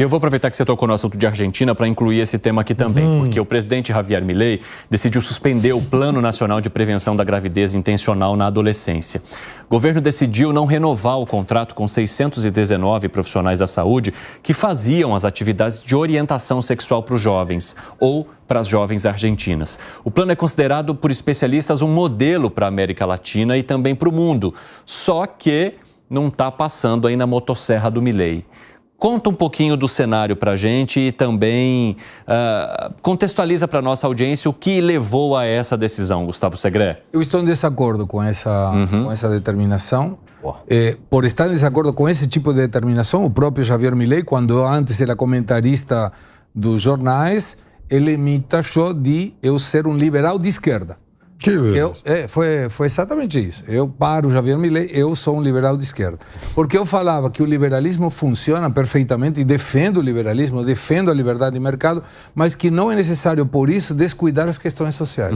Eu vou aproveitar que você tocou no assunto de Argentina para incluir esse tema aqui também, porque o presidente Javier Milei decidiu suspender o Plano Nacional de Prevenção da Gravidez Intencional na Adolescência. O governo decidiu não renovar o contrato com 619 profissionais da saúde que faziam as atividades de orientação sexual para os jovens ou para as jovens argentinas. O plano é considerado por especialistas um modelo para a América Latina e também para o mundo, só que não está passando aí na motosserra do Milei. Conta um pouquinho do cenário para a gente e também contextualiza para a nossa audiência o que levou a essa decisão, Gustavo Segré. Eu estou em desacordo com essa determinação. Por estar em desacordo com esse tipo de determinação, o próprio Javier Milei, quando antes era comentarista dos jornais, ele me taxou de eu ser um liberal de esquerda. Foi exatamente isso. Eu, para o Javier Milei, eu sou um liberal de esquerda. Porque eu falava que o liberalismo funciona perfeitamente e defendo o liberalismo, defendo a liberdade de mercado, mas que não é necessário, por isso, descuidar as questões sociais.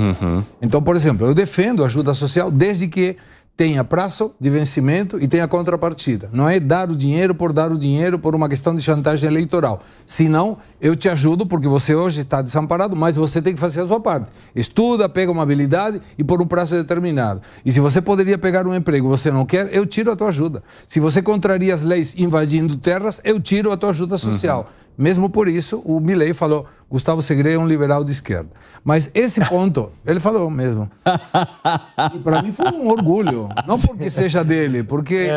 Então, por exemplo, eu defendo a ajuda social desde que tenha prazo de vencimento e tenha contrapartida. Não é dar o dinheiro por uma questão de chantagem eleitoral. Senão, eu te ajudo porque você hoje está desamparado, mas você tem que fazer a sua parte. Estuda, pega uma habilidade e por um prazo determinado. E se você poderia pegar um emprego e você não quer, eu tiro a tua ajuda. Se você contraria as leis invadindo terras, eu tiro a tua ajuda social. Mesmo por isso, o Milei falou, Gustavo Segré é um liberal de esquerda. Mas esse ponto, ele falou mesmo. E para mim foi um orgulho. Não porque seja dele, porque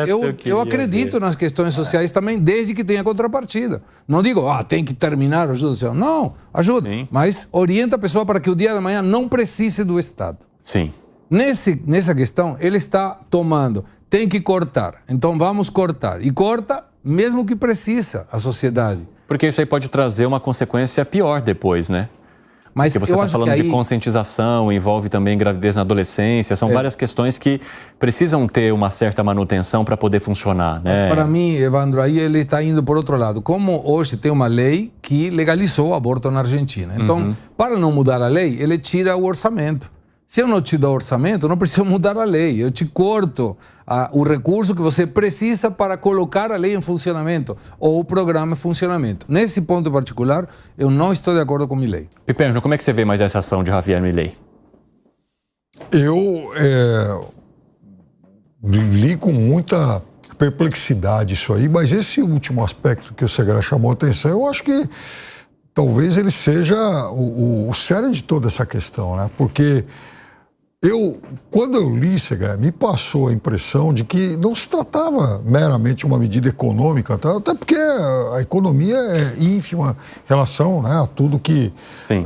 eu acredito nas questões sociais também, desde que tenha contrapartida. Não digo, tem que terminar a ajuda social. Não, ajuda. Sim. Mas orienta a pessoa para que o dia da manhã não precise do Estado. Sim. Nessa questão, ele está tomando, tem que cortar. Então vamos cortar. E corta mesmo que precisa a sociedade. Porque isso aí pode trazer uma consequência pior depois, né? Mas porque você está falando de conscientização, envolve também gravidez na adolescência, são várias questões que precisam ter uma certa manutenção para poder funcionar, né? Mas para mim, Evandro, aí ele está indo por outro lado. Como hoje tem uma lei que legalizou o aborto na Argentina. Então, para não mudar a lei, ele tira o orçamento. Se eu não te dou orçamento, eu não preciso mudar a lei. Eu te corto o recurso que você precisa para colocar a lei em funcionamento ou o programa em funcionamento. Nesse ponto em particular, eu não estou de acordo com o Milei. Piperno, como é que você vê mais essa ação de Javier Milei? Eu li com muita perplexidade isso aí, mas esse último aspecto que o Segré chamou a atenção, eu acho que talvez ele seja o cerne de toda essa questão, né? Porque quando eu li, Segré, me passou a impressão de que não se tratava meramente de uma medida econômica, tá? Até porque a economia é ínfima em relação, né, a tudo que... Sim.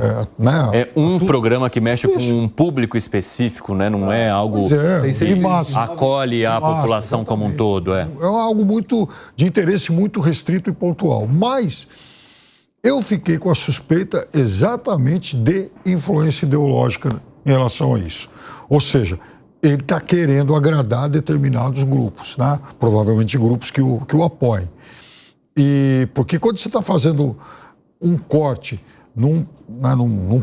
É um programa que mexe com um público específico, né? Não é algo de massa, acolhe a população exatamente. Como um todo. É algo muito de interesse muito restrito e pontual. Mas eu fiquei com a suspeita exatamente de influência ideológica em relação a isso. Ou seja, ele está querendo agradar determinados grupos, né? Provavelmente grupos que o apoiem. E porque quando você está fazendo um corte num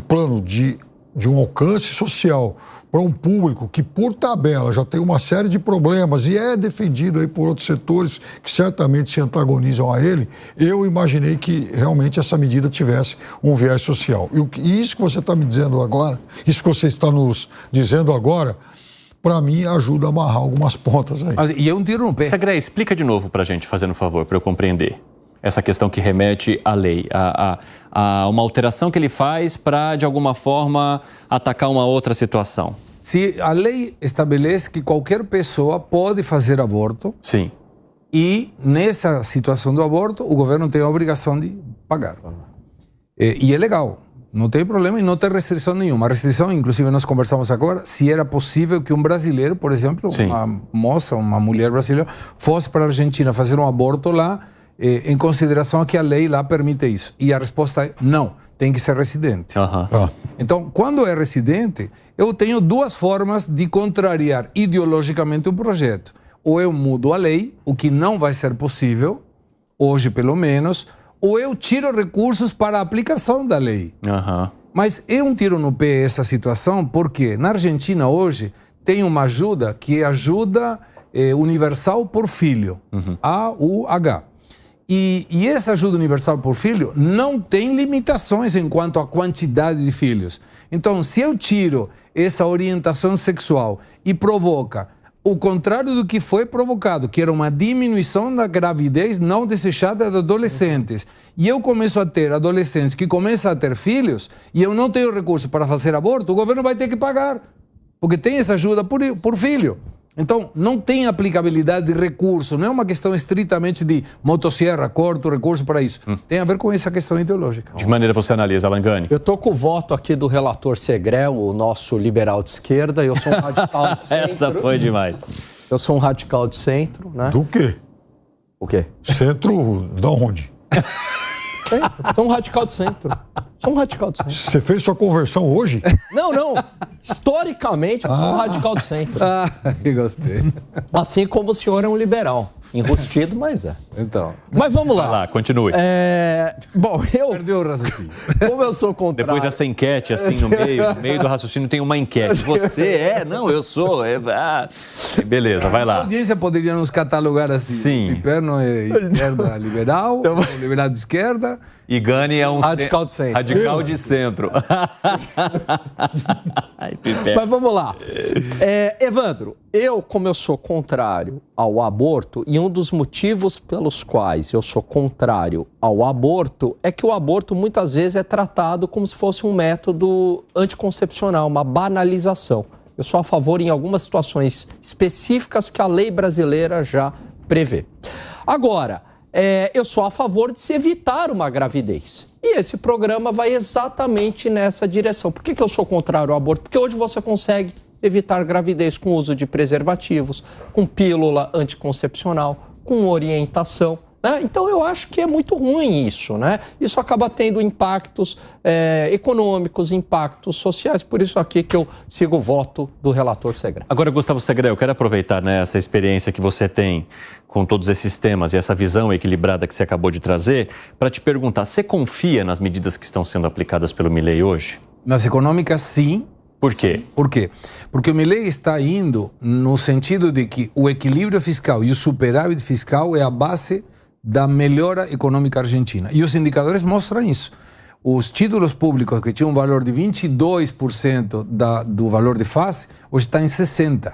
plano de um alcance social para um público que, por tabela, já tem uma série de problemas e é defendido aí por outros setores que certamente se antagonizam a ele, eu imaginei que realmente essa medida tivesse um viés social. E isso que você está me dizendo agora, isso que você está nos dizendo agora, para mim ajuda a amarrar algumas pontas aí. E é um tiro no pé. Segré, explica de novo para a gente, fazendo um favor, para eu compreender. Essa questão que remete à lei, a uma alteração que ele faz para, de alguma forma, atacar uma outra situação. Se a lei estabelece que qualquer pessoa pode fazer aborto, sim, e nessa situação do aborto, o governo tem a obrigação de pagar. E é legal, não tem problema e não tem restrição nenhuma. A restrição, inclusive, nós conversamos agora, se era possível que um brasileiro, por exemplo, sim, uma moça, uma mulher brasileira, fosse para a Argentina fazer um aborto lá, em consideração a que a lei lá permite isso. E a resposta é não, tem que ser residente. Então, quando é residente, eu tenho duas formas de contrariar ideologicamente um projeto. Ou eu mudo a lei, o que não vai ser possível, hoje pelo menos, ou eu tiro recursos para a aplicação da lei. Mas é um tiro no pé essa situação, porque na Argentina hoje tem uma ajuda que é ajuda universal por filho, AUH. E essa ajuda universal por filho não tem limitações em quanto à quantidade de filhos. Então, se eu tiro essa orientação sexual e provoca o contrário do que foi provocado, que era uma diminuição da gravidez não desejada de adolescentes, e eu começo a ter adolescentes que começam a ter filhos, e eu não tenho recurso para fazer aborto, o governo vai ter que pagar, porque tem essa ajuda por filho. Então, não tem aplicabilidade de recurso, não é uma questão estritamente de motosserra, corto recurso para isso. Tem a ver com essa questão ideológica. De que maneira você analisa, Langani? Eu estou com o voto aqui do relator Segré, o nosso liberal de esquerda, eu sou um radical de centro. Essa foi demais. Eu sou um radical de centro, né? Do quê? O quê? Centro de onde? Sou um radical de centro. Sou um radical de centro. Você fez sua conversão hoje? Não. Historicamente, eu sou um radical de centro. Gostei. Assim como o senhor é um liberal. Enrustido, mas é. Então. Mas vamos lá. Vai lá, continue. Bom, Perdeu o raciocínio. como eu sou contrário... Depois dessa enquete, assim, no meio do raciocínio tem uma enquete. Você é? Não, eu sou. Beleza, vai A lá. audiência poderia nos catalogar assim. Sim. Piperno é esquerda liberal, liberal de esquerda. E Gani é um Radical de centro. Radical de centro. Ai, Mas vamos lá. Evandro, como eu sou contrário ao aborto, e um dos motivos pelos quais eu sou contrário ao aborto é que o aborto muitas vezes é tratado como se fosse um método anticoncepcional, uma banalização. Eu sou a favor em algumas situações específicas que a lei brasileira já prevê. Agora, eu sou a favor de se evitar uma gravidez. E esse programa vai exatamente nessa direção. Por que eu sou contrário ao aborto? Porque hoje você consegue evitar gravidez com uso de preservativos, com pílula anticoncepcional, com orientação, né? Então eu acho que é muito ruim isso, né? Isso acaba tendo impactos econômicos, impactos sociais, por isso aqui que eu sigo o voto do relator Segré. Agora, Gustavo Segré, eu quero aproveitar, né, essa experiência que você tem com todos esses temas e essa visão equilibrada que você acabou de trazer, para te perguntar, você confia nas medidas que estão sendo aplicadas pelo Milei hoje? Nas econômicas, sim. Por quê? Por quê? Porque o Milei está indo no sentido de que o equilíbrio fiscal e o superávit fiscal é a base da melhora econômica argentina. E os indicadores mostram isso. Os títulos públicos que tinham um valor de 22% do valor de face, hoje está em 60%.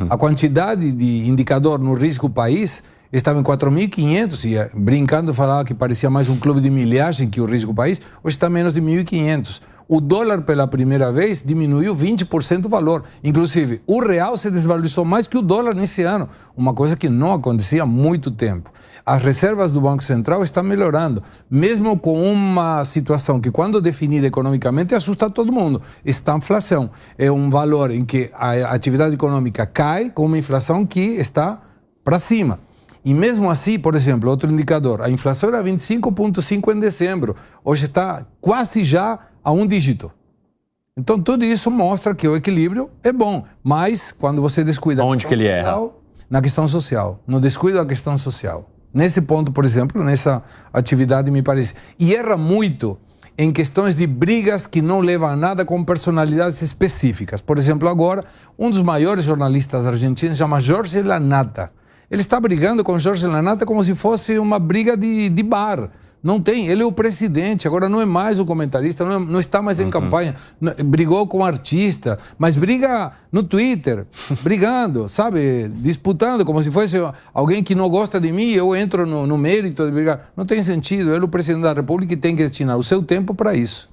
A quantidade de indicador no risco país estava em 4.500 e brincando falava que parecia mais um clube de milhagem que o risco país, hoje está menos de 1.500. O dólar pela primeira vez diminuiu 20% o valor. Inclusive, o real se desvalorizou mais que o dólar nesse ano, uma coisa que não acontecia há muito tempo. As reservas do Banco Central estão melhorando, mesmo com uma situação que, quando definida economicamente, assusta todo mundo. Estagflação é um valor em que a atividade econômica cai com uma inflação que está para cima. E mesmo assim, por exemplo, outro indicador, a inflação era 25,5% em dezembro, hoje está quase já a um dígito. Então, tudo isso mostra que o equilíbrio é bom, mas quando você descuida... Onde que ele erra? Na questão social, no descuido da questão social. Nesse ponto, por exemplo, nessa atividade, me parece. E erra muito em questões de brigas que não levam a nada com personalidades específicas. Por exemplo, agora, um dos maiores jornalistas argentinos chama Jorge Lanata. Ele está brigando com Jorge Lanata como se fosse uma briga de bar. Não tem, ele é o presidente, agora não é mais o comentarista, não está mais em campanha. Brigou com o artista, mas briga no Twitter, brigando, sabe? Disputando, como se fosse alguém que não gosta de mim, eu entro no mérito de brigar. Não tem sentido, ele é o presidente da República e tem que destinar o seu tempo para isso.